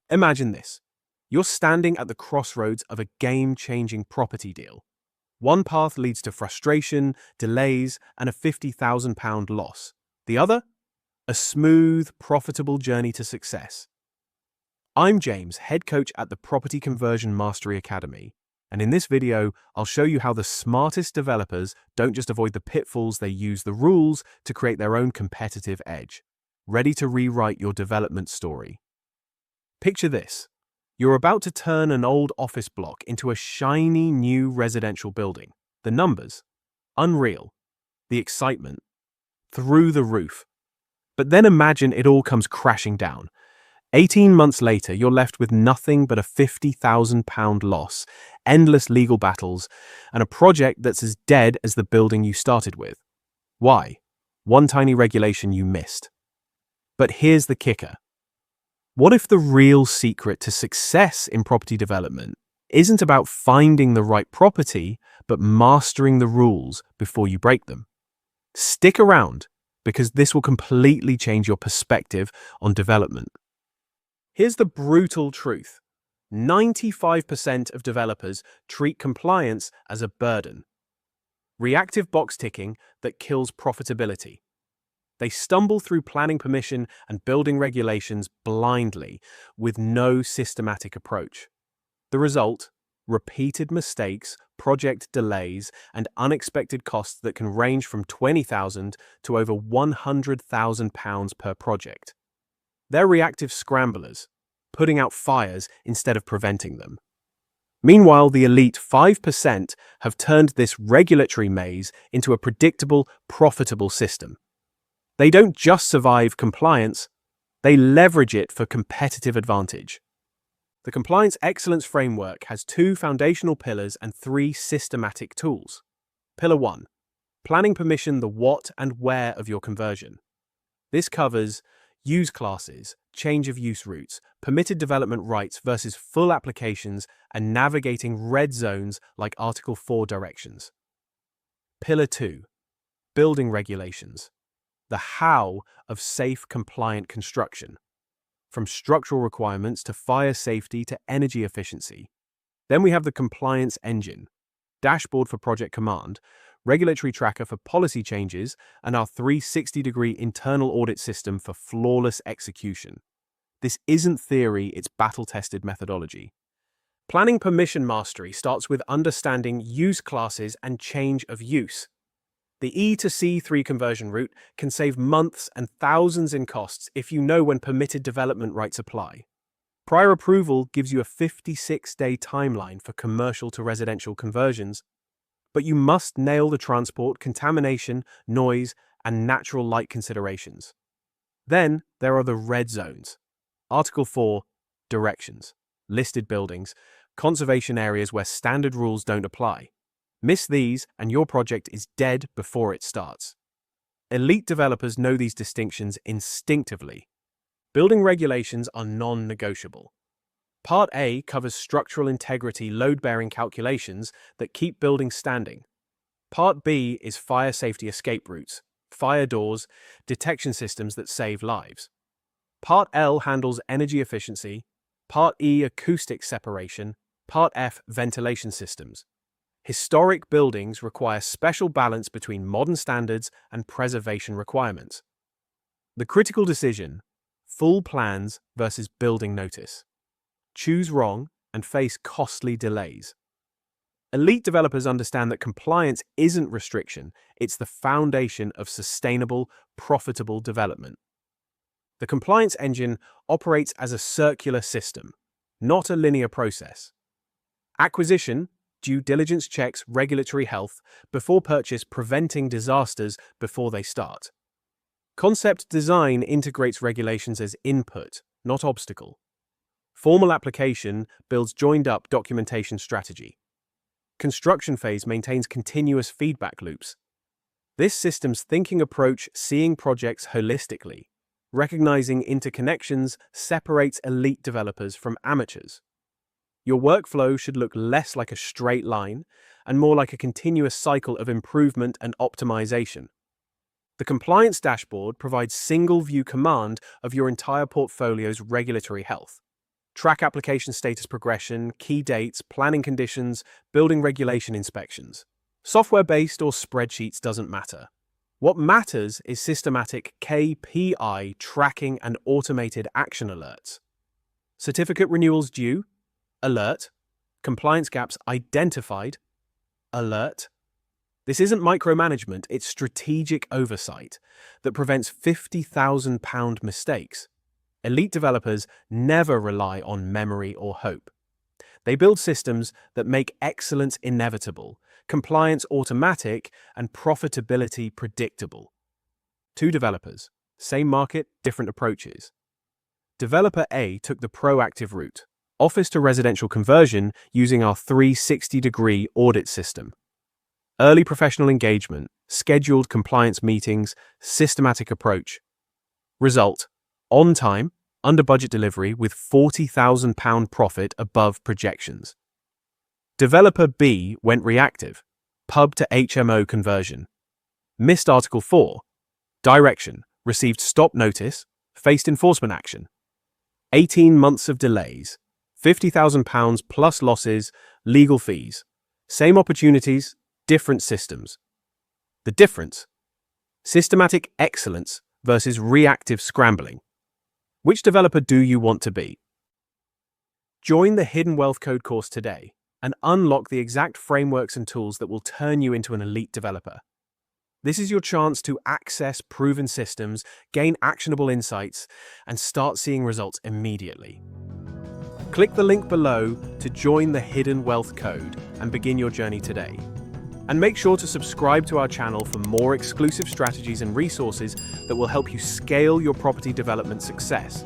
Imagine this. You're standing at the crossroads of a game-changing property deal. One path leads to frustration, delays, and a £50,000 loss. The other? A smooth, profitable journey to success. I'm James, head coach at the Property Conversion Mastery Academy, and in this video, I'll show you how the smartest developers don't just avoid the pitfalls, they use the rules to create their own competitive edge. Ready to rewrite your development story? Picture this. You're about to turn an old office block into a shiny new residential building. The numbers? Unreal. The excitement? Through the roof. But then imagine it all comes crashing down. 18 months later, you're left with nothing but a £50,000 loss, endless legal battles, and a project that's as dead as the building you started with. Why? One tiny regulation you missed. But here's the kicker. What if the real secret to success in property development isn't about finding the right property, but mastering the rules before you break them? Stick around, because this will completely change your perspective on development. Here's the brutal truth. 95% of developers treat compliance as a burden. Reactive box ticking that kills profitability. They stumble through planning permission and building regulations blindly, with no systematic approach. The result? Repeated mistakes, project delays, and unexpected costs that can range from £20,000 to over £100,000 per project. They're reactive scramblers, putting out fires instead of preventing them. Meanwhile, the elite 5% have turned this regulatory maze into a predictable, profitable system. They don't just survive compliance, they leverage it for competitive advantage. The Compliance Excellence Framework has 2 foundational pillars and 3 systematic tools. Pillar 1. Planning permission, the what and where of your conversion. This covers use classes, change of use routes, permitted development rights versus full applications, and navigating red zones like Article 4 directions. Pillar 2. Building regulations. The how of safe, compliant construction. From structural requirements to fire safety to energy efficiency. Then we have the compliance engine, dashboard for project command, regulatory tracker for policy changes, and our 360-degree internal audit system for flawless execution. This isn't theory, it's battle-tested methodology. Planning permission mastery starts with understanding use classes and change of use. The E to C3 conversion route can save months and thousands in costs if you know when permitted development rights apply. Prior approval gives you a 56-day timeline for commercial to residential conversions, but you must nail the transport, contamination, noise, and natural light considerations. Then there are the red zones. Article 4, directions, listed buildings, conservation areas where standard rules don't apply. Miss these, and your project is dead before it starts. Elite developers know these distinctions instinctively. Building regulations are non-negotiable. Part A covers structural integrity load-bearing calculations that keep buildings standing. Part B is fire safety escape routes, fire doors, detection systems that save lives. Part L handles energy efficiency, Part E acoustic separation, Part F ventilation systems. Historic buildings require special balance between modern standards and preservation requirements. The critical decision: full plans versus building notice. Choose wrong and face costly delays. Elite developers understand that compliance isn't restriction, it's the foundation of sustainable, profitable development. The compliance engine operates as a circular system, not a linear process. Acquisition, due diligence checks regulatory health before purchase, preventing disasters before they start. Concept design integrates regulations as input, not obstacle. Formal application builds joined-up documentation strategy. Construction phase maintains continuous feedback loops. This system's thinking approach, seeing projects holistically, recognizing interconnections, separates elite developers from amateurs. Your workflow should look less like a straight line and more like a continuous cycle of improvement and optimization. The compliance dashboard provides single-view command of your entire portfolio's regulatory health. Track application status progression, key dates, planning conditions, building regulation inspections. Software-based or spreadsheets doesn't matter. What matters is systematic KPI tracking and automated action alerts. Certificate renewals due? Alert. Compliance gaps identified? Alert. This isn't micromanagement, it's strategic oversight that prevents £50,000 mistakes. Elite developers never rely on memory or hope. They build systems that make excellence inevitable, compliance automatic, and profitability predictable. Two developers, same market, different approaches. Developer A took the proactive route, office to residential conversion using our 360-degree audit system. Early professional engagement, scheduled compliance meetings, systematic approach. Result: on time, under budget delivery with £40,000 profit above projections. Developer B went reactive, pub to HMO conversion. Missed Article 4. Direction: received stop notice, faced enforcement action. 18 months of delays, £50,000 plus losses, legal fees. Same opportunities, different systems. The difference? Systematic excellence versus reactive scrambling. Which developer do you want to be? Join the Hidden Wealth Code course today and unlock the exact frameworks and tools that will turn you into an elite developer. This is your chance to access proven systems, gain actionable insights, and start seeing results immediately. Click the link below to join the Hidden Wealth Code and begin your journey today. And make sure to subscribe to our channel for more exclusive strategies and resources that will help you scale your property development success.